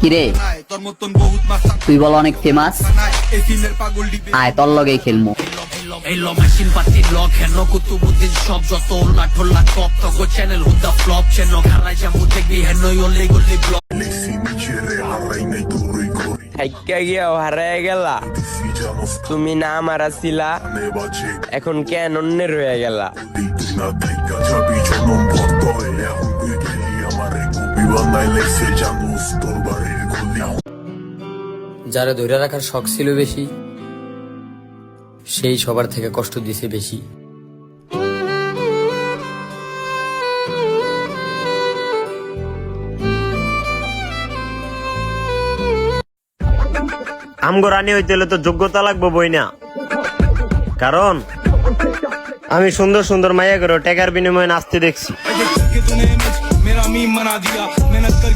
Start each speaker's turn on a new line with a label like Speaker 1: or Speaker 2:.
Speaker 1: কিরে তুই বল অনেক ফেমাস, আয় তোর লগেই খেলমু।
Speaker 2: এলো মেশিন পাতি লক হেন কুতুবুদ্দিন সব যত উল্লা ঠোল্লা টপ তগো চ্যানেল হুদা ফ্লপ চেন খারাই যাবো দেখবি হেন ওলে গলি ব্লক
Speaker 3: থাইকা গিয়াও হারায় গেলা, তুমি না আমার ছিলা, এখন কেন অন্যের হয়ে গেলা?
Speaker 4: যারা ধরে রাখার শখ ছিল বেশি, সেই সবার থেকে কষ্ট দিছে বেশি।
Speaker 5: আমগো রানী হইতে হলে তো যোগ্যতা লাগবো বই না, কারণ আমি সুন্দর সুন্দর মাইয়া করে টাকার বিনিময়ে নাচতে দেখছি।